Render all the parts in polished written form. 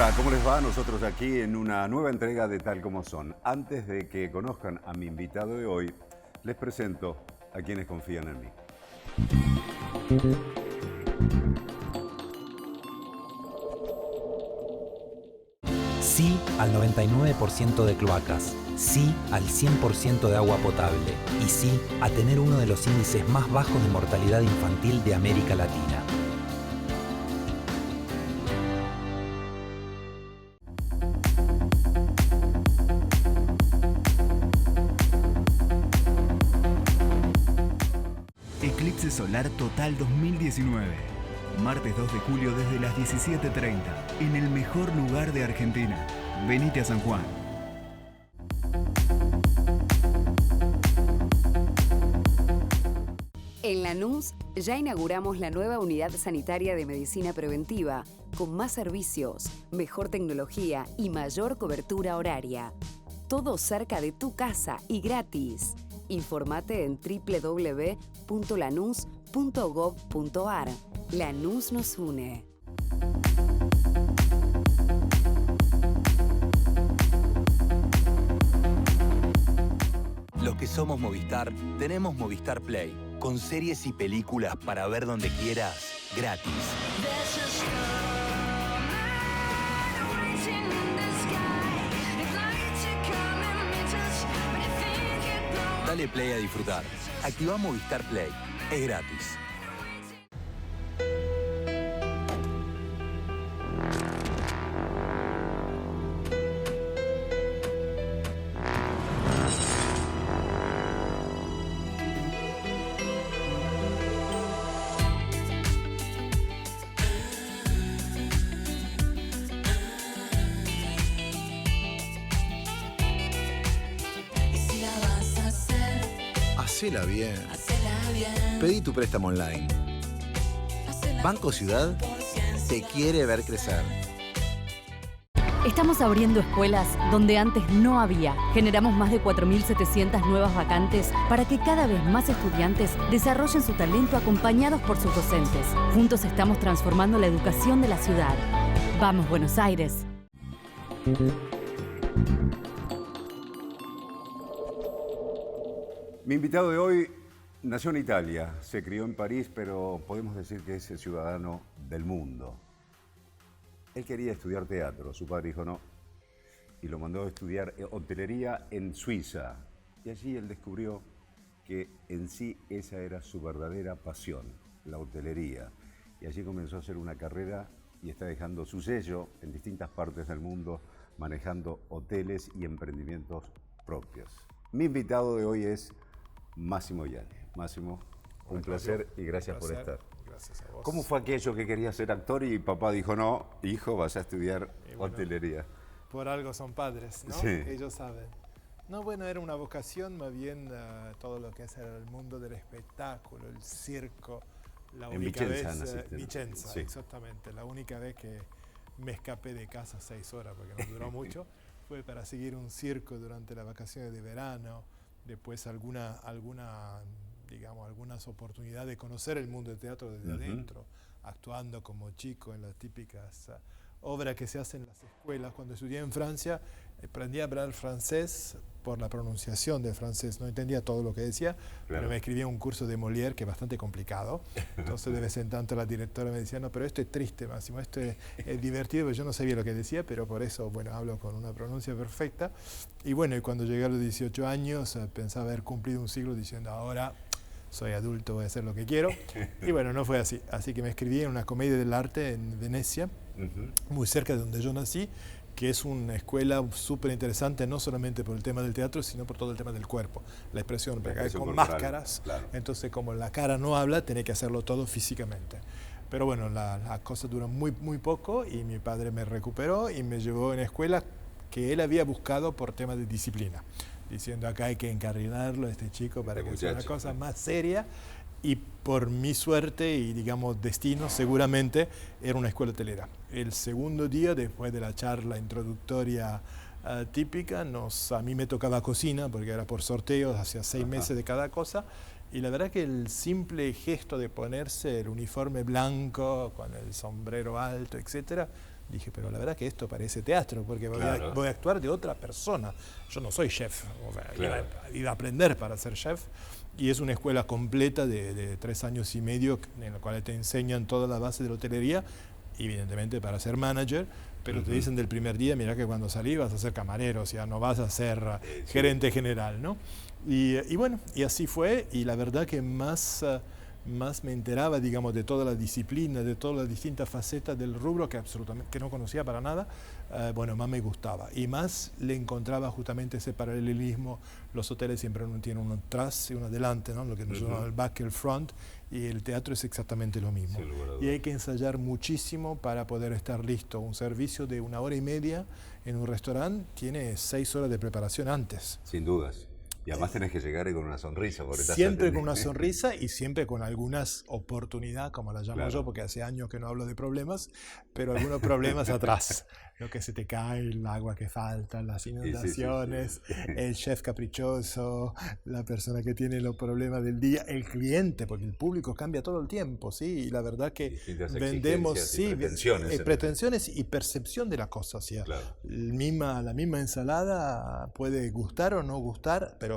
Hola, ¿cómo les va? Nosotros aquí en una nueva entrega de Tal Como Son. Antes de que conozcan a mi invitado de hoy, les presento a quienes confían en mí. Sí al 99% de cloacas, sí al 100% de agua potable y sí a tener uno de los índices más bajos de mortalidad infantil de América Latina. Eclipse Solar Total 2019. Martes 2 de julio desde las 17:30, en el mejor lugar de Argentina. Venite a San Juan. En Lanús ya inauguramos la nueva unidad sanitaria de medicina preventiva, con más servicios, mejor tecnología y mayor cobertura horaria. Todo cerca de tu casa y gratis. Informate en www.lanus.gov.ar. Lanús nos une. Los que somos Movistar, tenemos Movistar Play, con series y películas para ver donde quieras, gratis. Dale play a disfrutar. Activa Movistar Play. Es gratis. Hacela bien. Pedí tu préstamo online. Banco Ciudad te quiere ver crecer. Estamos abriendo escuelas donde antes no había. Generamos más de 4.700 nuevas vacantes para que cada vez más estudiantes desarrollen su talento acompañados por sus docentes. Juntos estamos transformando la educación de la ciudad. ¡Vamos, Buenos Aires! Mi invitado de hoy nació en Italia, se crió en París, pero podemos decir que es el ciudadano del mundo. Él quería estudiar teatro, su padre dijo no, y lo mandó a estudiar hotelería en Suiza. Y allí él descubrió que en sí esa era su verdadera pasión, la hotelería. Y allí comenzó a hacer una carrera y está dejando su sello en distintas partes del mundo, manejando hoteles y emprendimientos propios. Mi invitado de hoy es Máximo Yanni. Máximo, un placer y gracias por estar. Gracias a vos. ¿Cómo fue aquello que querías ser actor y papá dijo no, hijo, vas a estudiar hotelería? Por algo son padres, ¿no? Sí. Ellos saben. No, bueno, era una vocación, más bien todo lo que es el mundo del espectáculo, el circo. La En única Vicenza vez, naciste, ¿no? Vicenza, Sí. exactamente. La única vez que me escapé de casa 6 horas, porque no duró mucho, fue para seguir un circo durante las vacaciones de verano. Después algunas oportunidades de conocer el mundo del teatro desde adentro, actuando como chico en las típicas obras que se hacen en las escuelas. Cuando estudié en Francia, aprendí a hablar francés por la pronunciación del francés. No entendía todo lo que decía, pero me escribí un curso de Molière que es bastante complicado. Entonces de vez en tanto la directora me decía, no, pero esto es triste, Máximo, esto es divertido, pero yo no sabía lo que decía, pero por eso, bueno, hablo con una pronuncia perfecta. Y bueno, y cuando llegué a los 18 años, pensaba haber cumplido un siglo diciendo, ahora soy adulto, voy a hacer lo que quiero. Y bueno, no fue así. Así que me escribí en una comedia del arte en Venecia, muy cerca de donde yo nací, que es una escuela súper interesante, no solamente por el tema del teatro, sino por todo el tema del cuerpo, la expresión, porque hay con máscaras, claro. Entonces como la cara no habla, tenés que hacerlo todo físicamente. Pero bueno, la cosa duró muy poco y mi padre me recuperó y me llevó en escuela que él había buscado por tema de disciplina, diciendo acá hay que encarrilarlo a este chico para que sea una cosa más seria. Y por mi suerte y, digamos, destino, seguramente era una escuela hotelera. El segundo día, después de la charla introductoria típica, a mí me tocaba cocina, porque era por sorteos, hacía 6 meses de cada cosa, Y la verdad que el simple gesto de ponerse el uniforme blanco con el sombrero alto, etcétera, dije, pero la verdad que esto parece teatro, porque voy a actuar de otra persona. Yo no soy chef, o sea, iba a aprender para ser chef. Y es una escuela completa de 3 años y medio en la cual te enseñan toda la base de la hotelería, evidentemente para ser manager, pero te dicen del primer día, mira que cuando salí vas a ser camarero, o sea, no vas a ser gerente general, ¿no? Y bueno, y así fue, y la verdad que más me enteraba, digamos, de toda la disciplina, de todas las distintas facetas del rubro que no conocía para nada, bueno, más me gustaba. Y más le encontraba justamente ese paralelismo. Los hoteles siempre tienen uno atrás y uno adelante, ¿no? Lo que nosotros llamamos el back y el front, y el teatro es exactamente lo mismo. Y hay que ensayar muchísimo para poder estar listo. Un servicio de 1 hora y media en un restaurante tiene 6 horas de preparación antes. Sin dudas. Y además tenés que llegar con una sonrisa. Siempre con una sonrisa y siempre con algunas oportunidades, como las llamo yo, porque hace años que no hablo de problemas, pero algunos problemas atrás. Lo que se te cae, el agua que falta, las inundaciones, el chef caprichoso, la persona que tiene los problemas del día, el cliente, porque el público cambia todo el tiempo, ¿sí? Y la verdad que vendemos pretensiones y percepción de la cosa. ¿Sí? La misma ensalada puede gustar o no gustar, pero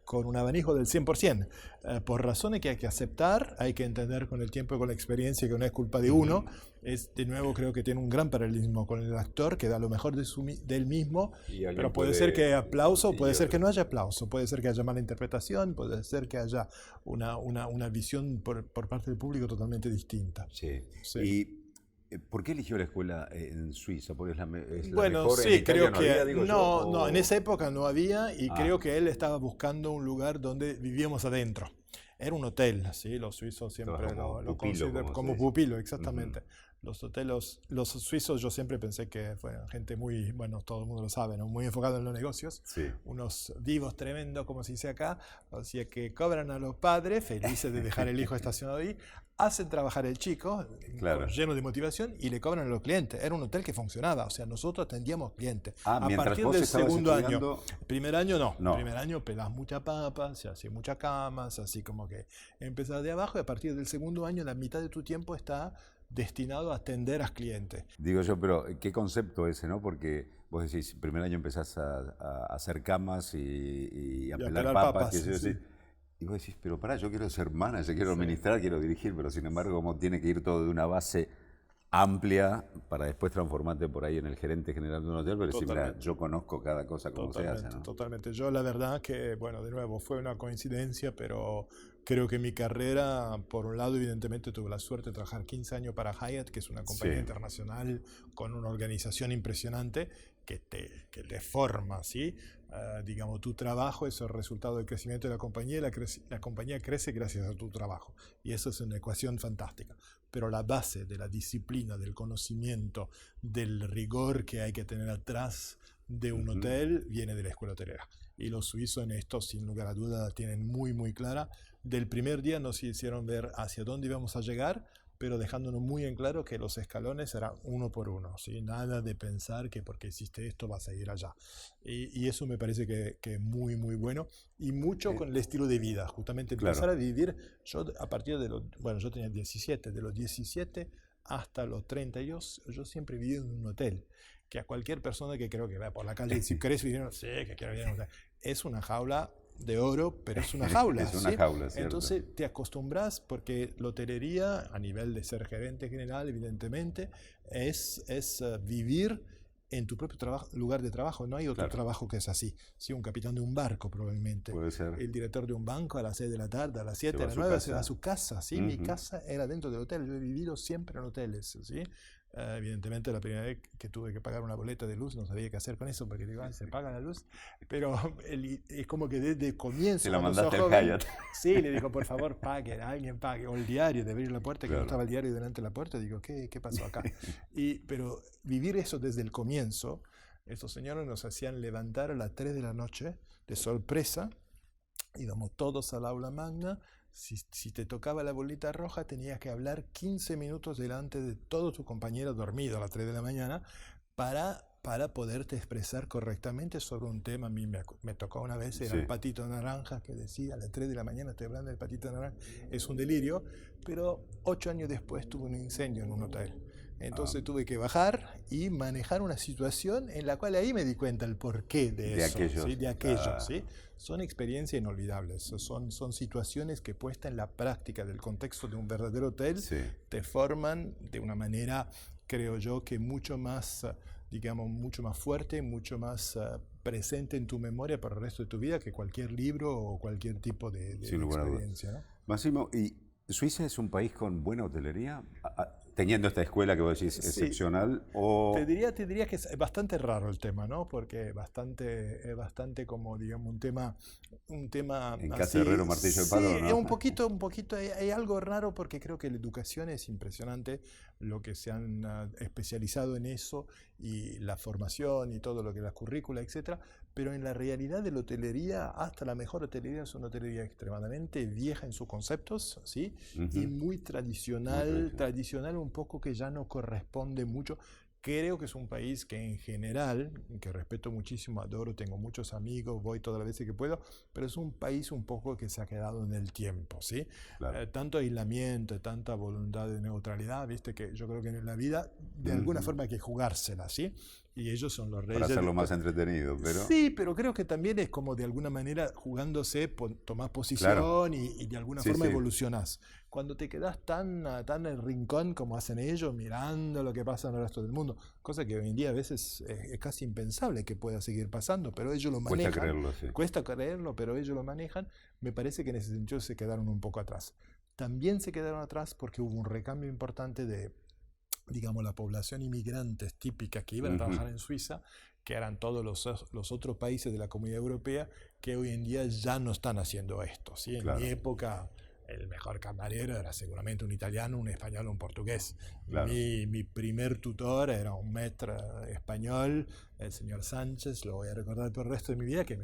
con un abanico del 100%, por razones que hay que aceptar, hay que entender con el tiempo y con la experiencia que no es culpa de uno. De nuevo, creo que tiene un gran paralelismo con el actor, que da lo mejor del mismo, pero puede ser que haya aplauso, puede ser que no haya aplauso, puede ser que haya mala interpretación, puede ser que haya una visión por parte del público totalmente distinta. Sí. ¿Y por qué eligió la escuela en Suiza? Porque es la bueno, mejor. Sí, creo que no, en esa época no había, y creo que él estaba buscando un lugar donde vivíamos adentro. Era un hotel, ¿sí? Los suizos siempre lo consideran como pupilo, exactamente. Los suizos, yo siempre pensé que fueron gente muy, bueno, todo el mundo lo sabe, ¿no? Muy enfocada en los negocios, unos vivos tremendos, como se dice acá, o sea que cobran a los padres, felices de dejar el hijo estacionado ahí, hacen trabajar el chico, lleno de motivación, y le cobran a los clientes. Era un hotel que funcionaba, o sea, nosotros atendíamos clientes. A partir del segundo año, primer año no, primer año pelás mucha papa, se hace muchas camas, así como que empezás de abajo, y a partir del segundo año la mitad de tu tiempo está destinado a atender a clientes. Digo yo, pero ¿qué concepto ese, no? Porque vos decís, primer año empezás a hacer camas y a pelar papas. Y vos decís, pero pará, yo quiero ser manager, quiero administrar, quiero dirigir, pero sin embargo, como tiene que ir todo de una base amplia para después transformarte por ahí en el gerente general de un hotel, pero decir, mira, yo conozco cada cosa como se hace, ¿no? Totalmente. Yo la verdad que, bueno, de nuevo, fue una coincidencia, pero creo que mi carrera, por un lado, evidentemente tuve la suerte de trabajar 15 años para Hyatt, que es una compañía internacional con una organización impresionante que te forma, ¿sí? Digamos, tu trabajo es el resultado del crecimiento de la compañía, y la compañía crece gracias a tu trabajo. Y eso es una ecuación fantástica. Pero la base de la disciplina, del conocimiento, del rigor que hay que tener atrás de un hotel, viene de la escuela hotelera. Y los suizos en esto, sin lugar a duda, tienen muy, muy clara. Del primer día nos hicieron ver hacia dónde íbamos a llegar, pero dejándonos muy en claro que los escalones eran uno por uno, ¿sí? Nada de pensar que porque hiciste esto vas a ir allá. Y eso me parece que es muy, muy bueno, y mucho con el estilo de vida, justamente empezar a vivir. Yo a partir de yo tenía 17, de los 17 hasta los 30, yo siempre viví en un hotel, que a cualquier persona que creo que vea por la calle, si querés vivir, que quiero vivir en un hotel, es una jaula de oro, pero es una jaula. Es una jaula, ¿cierto? Entonces te acostumbras, porque la hotelería, a nivel de ser gerente general, evidentemente, es vivir en tu propio lugar de trabajo. No hay otro trabajo que es así. Sí, un capitán de un barco probablemente. Puede ser. El director de un banco a las 6 de la tarde, a las 7, a las 9 se va a su casa. ¿Sí? Mi casa era dentro del hotel. Yo he vivido siempre en hoteles. ¿Sí? Evidentemente la primera vez que tuve que pagar una boleta de luz no sabía qué hacer con eso, porque digo, se paga la luz, pero es como que desde el comienzo, se la mandaste al Hyatt. Sí, le dijo, por favor pague, alguien pague, o el diario, de abrir la puerta, que no estaba el diario delante de la puerta. Digo, ¿qué pasó acá? Pero vivir eso desde el comienzo, estos señores nos hacían levantar a las 3 de la noche de sorpresa, íbamos todos al aula magna. Si te tocaba la bolita roja, tenías que hablar 15 minutos delante de todos tus compañeros dormidos a las 3 de la mañana para para poderte expresar correctamente sobre un tema. A mí me tocó una vez, era Sí. el patito naranja, que decía a las 3 de la mañana estoy hablando del patito naranja, es un delirio, pero 8 años después tuve un incendio en un hotel. Entonces tuve que bajar y manejar una situación en la cual ahí me di cuenta el porqué de eso. Aquello. ¿Sí? De aquello, ¿sí? Son experiencias inolvidables, son situaciones que puestas en la práctica del contexto de un verdadero hotel Sí. te forman de una manera, creo yo, que mucho más, digamos, mucho más fuerte, mucho más presente en tu memoria para el resto de tu vida que cualquier libro o cualquier tipo de Sin lugar a dudas. experiencia, ¿no? Máximo, ¿y Suiza es un país con buena hotelería? Teniendo esta escuela que vos decís Sí. excepcional, o... Te diría que es bastante raro el tema, ¿no? Porque es bastante como, digamos, un tema En casa así. de herrero, martillo de palo, Sí, ¿no? es un poquito, hay algo raro porque creo que la educación es impresionante, lo que se han especializado en eso y la formación y todo lo que es la currícula, etcétera. Pero en la realidad de la hotelería, hasta la mejor hotelería es una hotelería extremadamente vieja en sus conceptos, ¿sí? Ujú. Y muy tradicional un poco que ya no corresponde mucho. Creo que es un país que en general, que respeto muchísimo, adoro, tengo muchos amigos, voy todas las veces que puedo, pero es un país un poco que se ha quedado en el tiempo, ¿sí? Claro. Tanto aislamiento, tanta voluntad de neutralidad, viste que yo creo que en la vida de alguna forma hay que jugársela, ¿sí? Y ellos son los reyes. Para hacerlo más entretenido, pero... Sí, pero creo que también es como de alguna manera jugándose, tomás posición Claro. y de alguna Sí, forma sí. evolucionás. Cuando te quedás tan en el rincón como hacen ellos, mirando lo que pasa en el resto del mundo, cosa que hoy en día a veces es casi impensable que pueda seguir pasando, pero ellos lo manejan. Cuesta creerlo, sí. Cuesta creerlo, pero ellos lo manejan. Me parece que en ese sentido se quedaron un poco atrás. También se quedaron atrás porque hubo un recambio importante de, digamos, la población inmigrantes típica que iban a trabajar en Suiza, que eran todos los otros países de la Comunidad Europea, que hoy en día ya no están haciendo esto, ¿sí? En Claro. mi época, el mejor camarero era seguramente un italiano, un español o un portugués. Claro. Mi primer tutor era un maître español, el señor Sánchez, lo voy a recordar por el resto de mi vida, que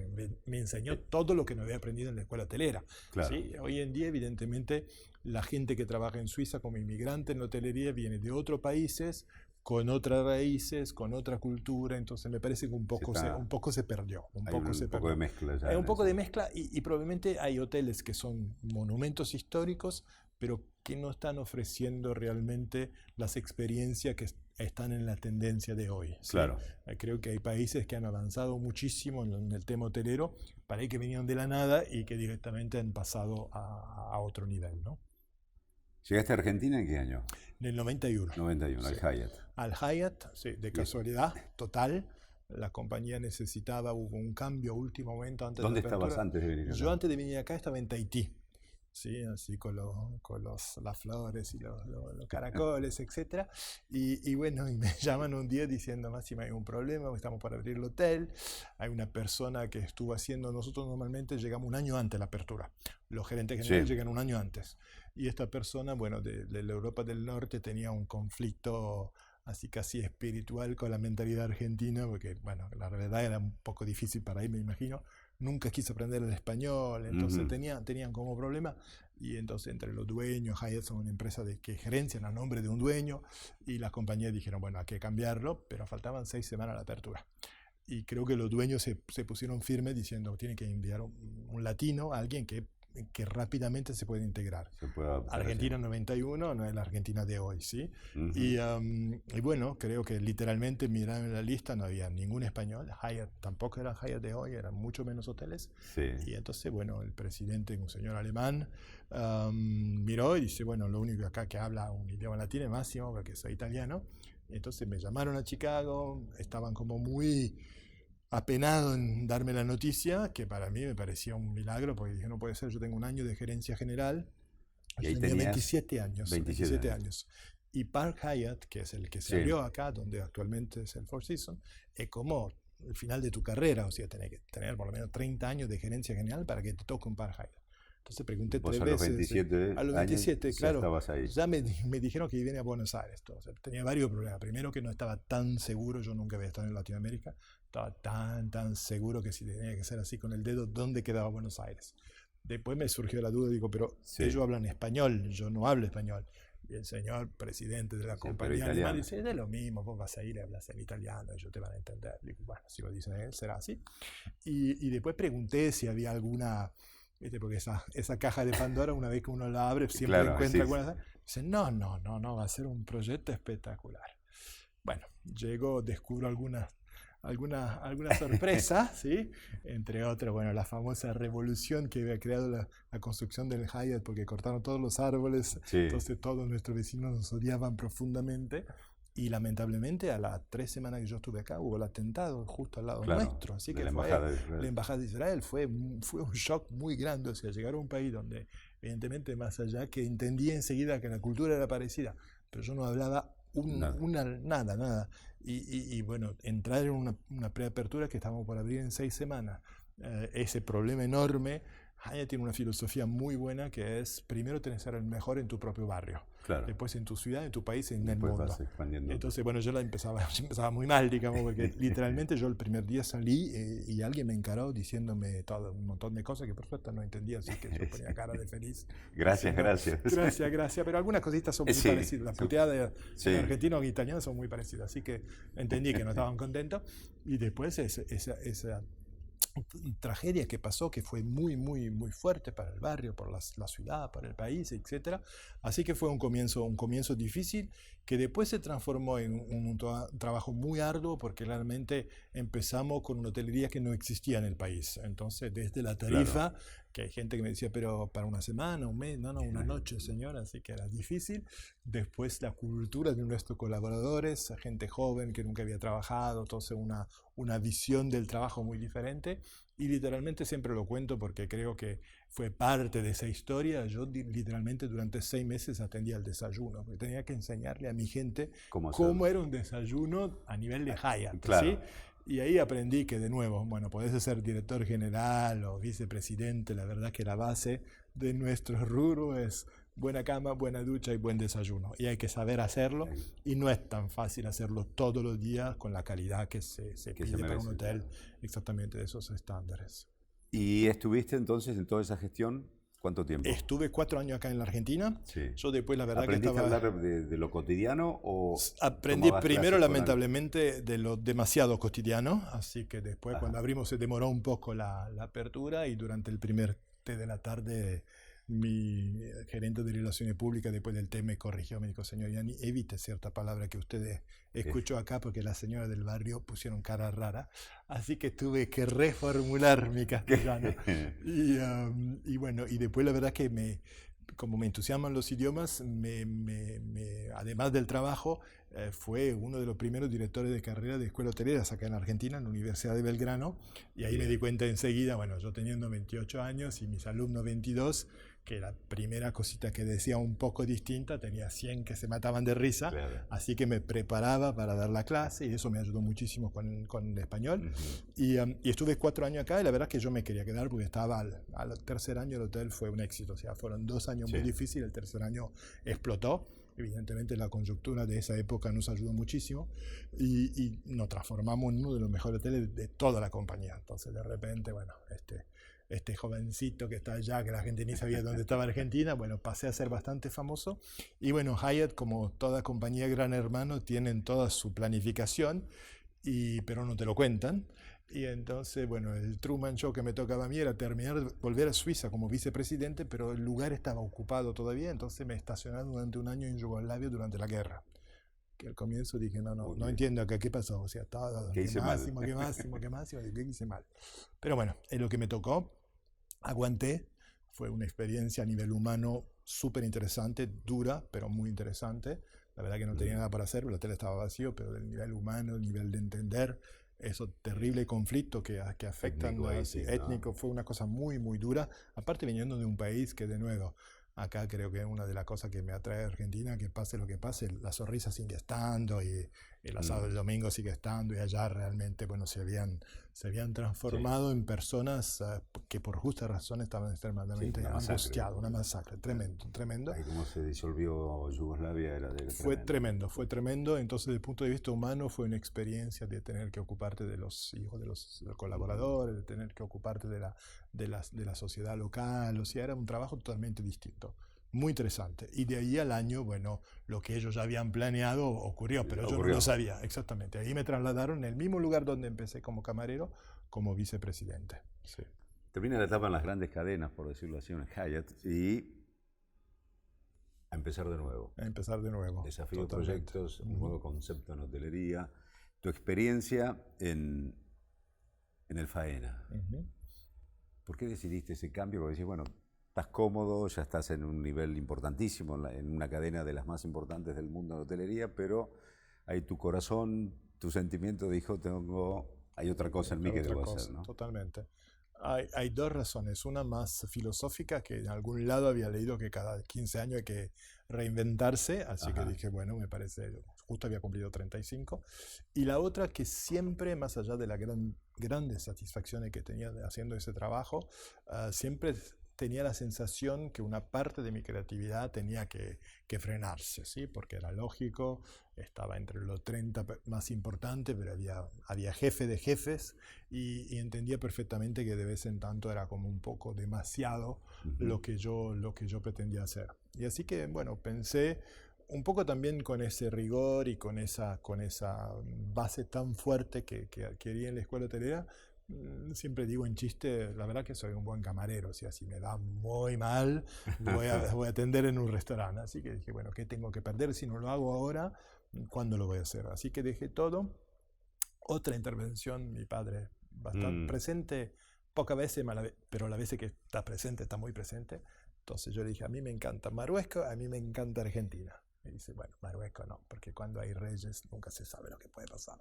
me enseñó todo lo que no había aprendido en la escuela hotelera. Claro. ¿Sí? Hoy en día, evidentemente, la gente que trabaja en Suiza como inmigrante en la hotelería viene de otros países, con otras raíces, con otra cultura, entonces me parece que un poco se perdió. Hay un poco de mezcla ya. Hay un poco de mezcla y probablemente hay hoteles que son monumentos históricos, pero que no están ofreciendo realmente las experiencias que están en la tendencia de hoy. ¿Sí? Claro. Creo que hay países que han avanzado muchísimo en el tema hotelero, para que venían de la nada y que directamente han pasado a otro nivel, ¿no? ¿Llegaste a Argentina en qué año? En el 91. 91, Sí. al Hyatt. Al Hyatt, sí, de casualidad total. La compañía necesitaba, hubo un cambio a último momento antes ¿Dónde de la apertura. estabas antes de venir acá? Yo antes de venir acá estaba en Tahití, ¿sí? Así con las flores y los caracoles, etc. Y bueno, y me llaman un día diciendo, Máximo, hay un problema, estamos para abrir el hotel, hay una persona que estuvo haciendo, nosotros normalmente llegamos un año antes de la apertura, los gerentes generales llegan un año antes, y esta persona, bueno, de la Europa del Norte tenía un conflicto así casi espiritual con la mentalidad argentina, porque bueno, la realidad era un poco difícil para él, me imagino. Nunca quiso aprender el español, entonces tenían como problema, y entonces entre los dueños, Hyatt son una empresa que gerencian a nombre de un dueño, y las compañías dijeron, bueno, hay que cambiarlo, pero faltaban 6 semanas a la apertura. Y creo que los dueños se pusieron firmes diciendo, tiene que enviar un latino, alguien que rápidamente se puede integrar. Argentina 91 no es la Argentina de hoy, ¿sí? Y bueno, creo que literalmente miraron en la lista, no había ningún español, Hyatt tampoco era Hyatt de hoy, eran mucho menos hoteles. Sí. Y entonces, bueno, el presidente, un señor alemán, miró y dice, bueno, lo único acá que habla un idioma latino es Máximo, porque soy italiano. Entonces me llamaron a Chicago, estaban como muy apenado en darme la noticia, que para mí me parecía un milagro, porque dije, no puede ser, yo tengo un año de gerencia general, y ahí tenía tenías 27 años. 27 años. Y Park Hyatt, que es el que se abrió acá, donde actualmente es el Four Seasons, es como el final de tu carrera, o sea, tenés que tener por lo menos 30 años de gerencia general para que te toque un Park Hyatt. Entonces pregunté 3 veces. A los 27 años, claro. Ya estabas ahí. Ya me dijeron que viene a Buenos Aires. Entonces, tenía varios problemas. Primero, que no estaba tan seguro, yo nunca había estado en Latinoamérica, estaba tan seguro que si tenía que ser así con el dedo, ¿dónde quedaba Buenos Aires? Después me surgió la duda, digo, pero ellos hablan español, yo no hablo español. Y el señor presidente de la Sí, compañía pero alemana italiano. dice, es lo mismo, vos vas a ir y hablas en italiano, ellos te van a entender. Digo, bueno, si lo dicen él, será así. Y después pregunté si había alguna, ¿viste? Porque esa caja de Pandora, una vez que uno la abre, siempre Claro, encuentra sí, algunas. Dice, no, va a ser un proyecto espectacular. Bueno, llego, descubro alguna sorpresa, ¿sí? Entre otras, bueno, la famosa revolución que había creado la construcción del Hyatt porque cortaron todos los árboles, Sí. entonces todos nuestros vecinos nos odiaban profundamente y lamentablemente a las 3 semanas que yo estuve acá hubo el atentado justo al lado Claro, nuestro, así de que la fue embajada de Israel. la embajada de Israel, fue un shock muy grande, o sea, llegar a un país donde evidentemente más allá que entendía enseguida que la cultura era parecida, pero yo no hablaba nada. Y bueno, entrar en una preapertura que estamos por abrir en 6 semanas, ese problema enorme. Hyatt tiene una filosofía muy buena que es primero tenés que ser el mejor en tu propio barrio, Claro. después en tu ciudad, en tu país, en Después el mundo. vas expandiendo. Entonces, bueno, yo empezaba muy mal, digamos, porque literalmente yo el primer día salí y alguien me encaró diciéndome un montón de cosas que por suerte no entendía, así que yo ponía cara de feliz. Gracias, diciendo, gracias. Gracias, pero algunas cositas son muy Sí, parecidas. Las sí. puteadas Sí. en argentino o en italiano son muy parecidas, así que entendí que no estaban contentos. Y después esa tragedia que pasó, que fue muy fuerte para el barrio, por la ciudad, para el país, etc. Así que fue un comienzo difícil, que después se transformó en un trabajo muy arduo, porque realmente empezamos con una hotelería que no existía en el país. Entonces, desde la tarifa, que hay gente que me decía, pero para una semana, un mes, no, una noche, señora, así que era difícil. Después la cultura de nuestros colaboradores, gente joven que nunca había trabajado, entonces una visión del trabajo muy diferente. Y literalmente siempre lo cuento porque creo que fue parte de esa historia. Yo literalmente durante 6 meses atendía el desayuno, porque tenía que enseñarle a mi gente cómo era un desayuno a nivel de Hyatt, Claro. ¿sí? Y ahí aprendí que, de nuevo, bueno, podés ser director general o vicepresidente, la verdad que la base de nuestro rubro es buena cama, buena ducha y buen desayuno. Y hay que saber hacerlo, y no es tan fácil hacerlo todos los días con la calidad que se pide para un hotel, exactamente de esos estándares. ¿Y estuviste entonces en toda esa gestión? ¿Cuánto tiempo? Estuve 4 años acá en la Argentina. Sí. Yo después, la verdad, ¿Aprendiste que estaba... a hablar de lo cotidiano o Aprendí tomabas primero, clases con lamentablemente, de lo demasiado cotidiano, así que después, cuando abrimos, se demoró un poco la apertura, y durante el primer té de la tarde, mi gerente de Relaciones Públicas, después del té, me corrigió, me dijo, señor Yanni, evite cierta palabra que usted escuchó acá, porque las señoras del barrio pusieron cara rara, así que tuve que reformular mi castellano. Y bueno, y después la verdad que como me entusiasman los idiomas, además del trabajo, fue uno de los primeros directores de carrera de escuela hotelera acá en Argentina, en la Universidad de Belgrano, y ahí me di cuenta enseguida, bueno, yo teniendo 28 años y mis alumnos 22, que la primera cosita que decía un poco distinta, tenía 100 que se mataban de risa, Claro. así que me preparaba para dar la clase, y eso me ayudó muchísimo con el español. Y estuve 4 años acá, y la verdad es que yo me quería quedar porque estaba al tercer año el hotel fue un éxito, o sea, fueron 2 años muy difíciles, el tercer año explotó. Evidentemente la coyuntura de esa época nos ayudó muchísimo, y nos transformamos en uno de los mejores hoteles de toda la compañía. Entonces de repente, bueno, este jovencito que está allá, que la gente ni sabía dónde estaba Argentina, bueno, pasé a ser bastante famoso. Y bueno, Hyatt, como toda compañía Gran Hermano, tienen toda su planificación, pero no te lo cuentan. Y entonces, bueno, el Truman Show que me tocaba a mí era volver a Suiza como vicepresidente, pero el lugar estaba ocupado todavía, entonces me estacionaron durante un año en Yugoslavia durante la guerra. Que al comienzo dije, no entiendo acá qué pasó, o sea, todo, ¿Qué hice máximo, ¿qué hice mal? Pero bueno, es lo que me tocó, aguanté, fue una experiencia a nivel humano súper interesante, dura, pero muy interesante. La verdad que no tenía nada para hacer, el hotel estaba vacío, pero del nivel humano, el nivel de entender, esos terribles conflictos que afectan étnico, fue una cosa muy dura, aparte viniendo de un país que, de nuevo, acá creo que es una de las cosas que me atrae a Argentina, que pase lo que pase, la sonrisa sigue estando, y el asado del domingo sigue estando, y allá realmente, bueno, se habían transformado en personas que por justa razón estaban extremadamente angustiadas, una masacre, tremendo. Ahí como se disolvió Yugoslavia era Fue tremendo. Entonces, desde el punto de vista humano, fue una experiencia de tener que ocuparte de los hijos de los colaboradores, de tener que ocuparte de la sociedad local, o sea, era un trabajo totalmente distinto. Muy interesante. Y de ahí al año, bueno, lo que ellos ya habían planeado ocurrió, pero yo no lo sabía, exactamente. Ahí me trasladaron en el mismo lugar donde empecé como camarero, como vicepresidente. Sí. Termina la etapa en las grandes cadenas, por decirlo así, en Hyatt, y a empezar de nuevo. A empezar de nuevo. Desafío de proyectos, un nuevo concepto en hotelería. Tu experiencia en el Faena. ¿Por qué decidiste ese cambio? Porque decís, bueno, estás cómodo, ya estás en un nivel importantísimo, en una cadena de las más importantes del mundo de hotelería, pero ahí tu corazón, tu sentimiento dijo, hay otra cosa en mí que debo hacer, ¿no? Totalmente. Hay dos razones. Una más filosófica, que en algún lado había leído que cada 15 años hay que reinventarse, así que dije, bueno, me parece, justo había cumplido 35. Y la otra, que siempre, más allá de las grandes satisfacciones que tenía haciendo ese trabajo, siempre tenía la sensación que una parte de mi creatividad tenía que frenarse, ¿sí? Porque era lógico, estaba entre los 30 más importantes, pero había jefe de jefes y entendía perfectamente que de vez en tanto era como un poco demasiado lo que yo pretendía hacer. Y así que, bueno, pensé un poco también con ese rigor y con esa base tan fuerte que quería en la escuela hotelera. Siempre digo en chiste, la verdad que soy un buen camarero, o sea, si me va muy mal, voy a atender en un restaurante. Así que dije, bueno, ¿qué tengo que perder? Si no lo hago ahora, ¿cuándo lo voy a hacer? Así que dejé todo. Otra intervención, mi padre, bastante presente, pocas veces, pero la vez que está presente, está muy presente. Entonces yo le dije, a mí me encanta Marruecos, a mí me encanta Argentina. Y dice, bueno, Marruecos no, porque cuando hay reyes nunca se sabe lo que puede pasar.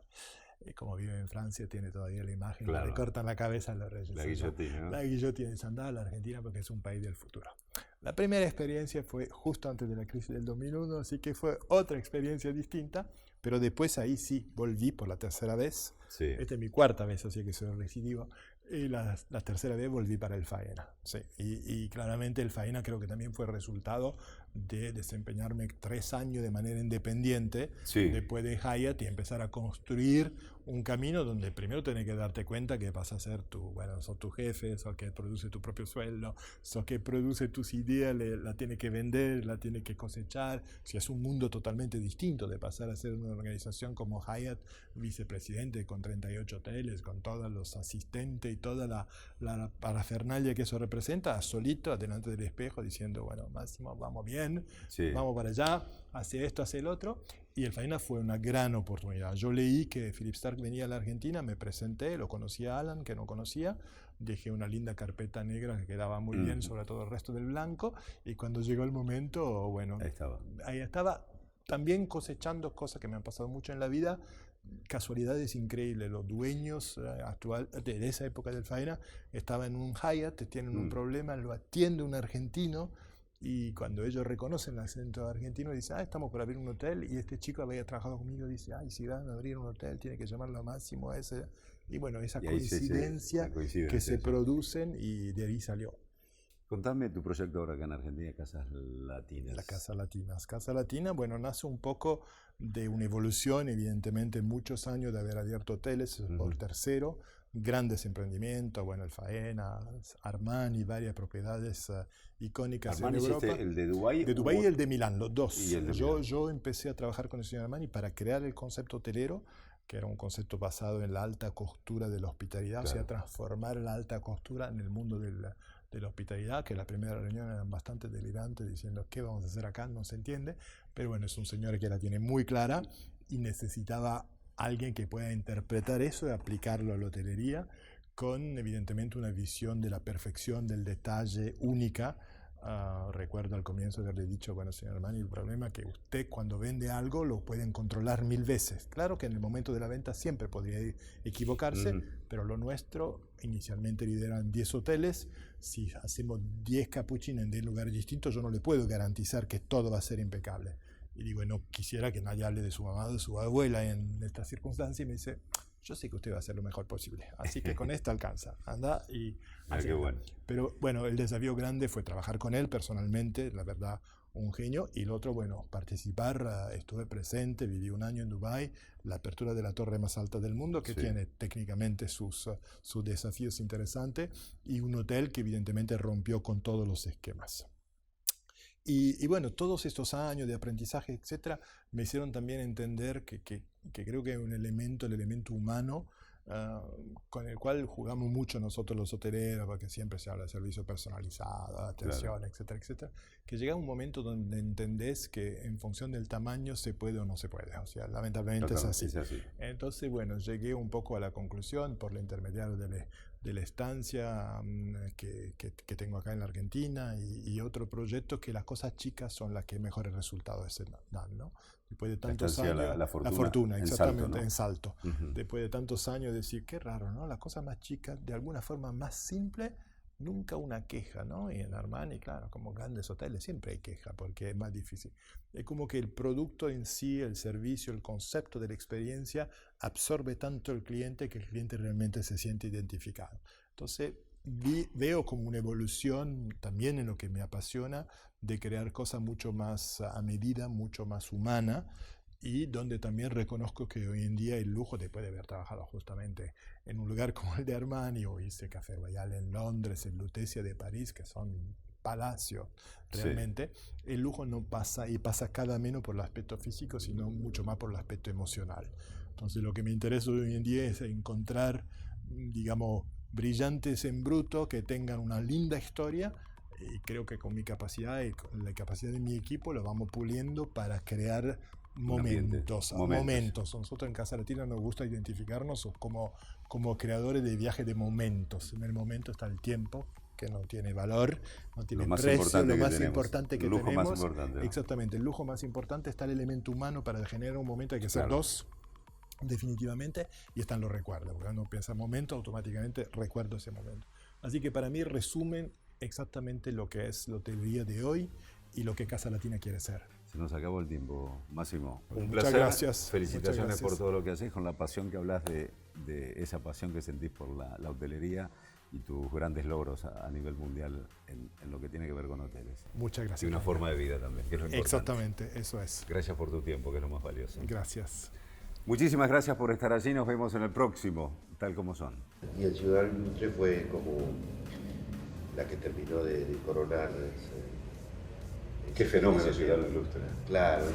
Y como vive en Francia, tiene todavía la imagen, claro, le cortan la cabeza a los reyes. La guillotina, ¿no? La guillotina, se andaba a la Argentina porque es un país del futuro. La primera experiencia fue justo antes de la crisis del 2001, así que fue otra experiencia distinta, pero después ahí sí, volví por la tercera vez. Sí. Esta es mi cuarta vez, así que soy recidivo. Y la tercera vez volví para el Faena. Sí. Y claramente el Faena creo que también fue resultado de desempeñarme 3 años de manera independiente, sí, después de Hyatt, y empezar a construir un camino donde primero tenés que darte cuenta que vas a ser sos tu jefe, sos que produce tu propio sueldo, sos que produce tus ideas, la tienes que vender, la tienes que cosechar. Si es un mundo totalmente distinto de pasar a ser una organización como Hyatt, vicepresidente con 38 hoteles, con todos los asistentes y toda la parafernalia que eso representa, solito, delante del espejo, diciendo, bueno, Máximo, vamos bien, sí, vamos para allá, hace esto, hace el otro. Y el Faena fue una gran oportunidad. Yo leí que Philip Stark venía a la Argentina, me presenté, lo conocí a Alan, que no conocía, dejé una linda carpeta negra que quedaba muy bien sobre todo el resto del blanco, y cuando llegó el momento, bueno, ahí estaba también cosechando cosas que me han pasado mucho en la vida, casualidades increíbles. Los dueños actuales de esa época del Faena estaban en un Hyatt, tienen un problema, lo atiende un argentino, y cuando ellos reconocen el acento argentino dicen, estamos por abrir un hotel, y este chico había trabajado conmigo, dice, si van a abrir un hotel tiene que llamarlo Máximo a ese. Y bueno, esa coincidencia que se producen, y de ahí salió. Contame tu proyecto ahora acá en Argentina, Casas Latinas. La Casa Latinas. Casa Latina, bueno, nace un poco de una evolución, evidentemente, muchos años de haber abierto hoteles por tercero, grandes emprendimientos, bueno, el Faena, Armani, varias propiedades icónicas Armani, en Europa. ¿el de Dubái? De Dubái y el de Milán, los dos. Yo empecé a trabajar con el señor Armani para crear el concepto hotelero, que era un concepto basado en la alta costura de la hospitalidad, claro, o sea, transformar la alta costura en el mundo de la hospitalidad, que la primera reunión eran bastante delirantes, diciendo, ¿qué vamos a hacer acá? No se entiende, pero bueno, es un señor que la tiene muy clara y necesitaba alguien que pueda interpretar eso y aplicarlo a la hotelería con, evidentemente, una visión de la perfección, del detalle única. Recuerdo al comienzo haberle dicho, bueno, señor Armani, el problema es que usted cuando vende algo lo pueden controlar 1000 veces. Claro que en el momento de la venta siempre podría equivocarse, pero lo nuestro, inicialmente lideran 10 hoteles. Si hacemos 10 capuchinos en 10 lugares distintos, yo no le puedo garantizar que todo va a ser impecable. Y digo, no quisiera que nadie hable de su mamá o de su abuela en estas circunstancias, y me dice, yo sé que usted va a hacer lo mejor posible, así que con esta alcanza, anda y qué bueno. Pero bueno, el desafío grande fue trabajar con él personalmente, la verdad, un genio, y el otro, bueno, participar, estuve presente, viví 1 año en Dubái, la apertura de la torre más alta del mundo, que tiene técnicamente sus desafíos interesantes, y un hotel que evidentemente rompió con todos los esquemas. Y bueno, todos estos años de aprendizaje, etcétera, me hicieron también entender que creo que hay el elemento humano, con el cual jugamos mucho nosotros los hoteleros, porque siempre se habla de servicio personalizado, atención, etcétera, etcétera, que llega un momento donde entendés que en función del tamaño se puede o no se puede. O sea, lamentablemente es así. Entonces, bueno, llegué un poco a la conclusión por la intermediario de la estancia que tengo acá en la Argentina y otro proyecto, que las cosas chicas son las que mejores resultados se dan, ¿no? Después de tantos años, la fortuna, exactamente, en Salto, ¿no? En Salto. Después de tantos años decir, qué raro, ¿no? Las cosas más chicas, de alguna forma más simple, nunca una queja, ¿no? Y en Armani, claro, como grandes hoteles, siempre hay queja porque es más difícil. Es como que el producto en sí, el servicio, el concepto de la experiencia absorbe tanto el cliente que el cliente realmente se siente identificado. Entonces, veo como una evolución también en lo que me apasiona de crear cosas mucho más a medida, mucho más humana, y donde también reconozco que hoy en día el lujo, después de haber trabajado justamente en un lugar como el de Armani, o hice Café Royal en Londres, el Lutetia de París, que son palacios realmente, el lujo no pasa, y pasa cada menos por el aspecto físico, sino mucho más por el aspecto emocional. Entonces lo que me interesa hoy en día es encontrar, digamos, brillantes en bruto que tengan una linda historia, y creo que con mi capacidad y con la capacidad de mi equipo lo vamos puliendo para crear momentos. Nosotros en Casa Latina nos gusta identificarnos como creadores de viajes de momentos. En el momento está el tiempo, que no tiene valor, no tiene precio, lo más importante que tenemos. Exactamente, el lujo más importante está el elemento humano. Para generar un momento hay que ser dos, definitivamente, y están los recuerdos. Porque uno piensa momento, automáticamente recuerdo ese momento. Así que para mí resumen exactamente lo que es la hotelería de hoy y lo que Casa Latina quiere ser. Se nos acabó el tiempo, Máximo. Un Muchas placer. gracias. Felicitaciones por todo lo que haces, con la pasión que hablas de esa pasión que sentís por la hotelería y tus grandes logros a nivel mundial en lo que tiene que ver con hoteles. Muchas gracias. Y una forma de vida también, que es lo importante. Exactamente, eso es. Gracias por tu tiempo, que es lo más valioso. Gracias. Muchísimas gracias por estar allí. Nos vemos en el próximo, Tal Como Son. Y el Ciudad Ilustre fue como la que terminó de coronar. Qué fenómeno Ciudad Ilustre. Claro.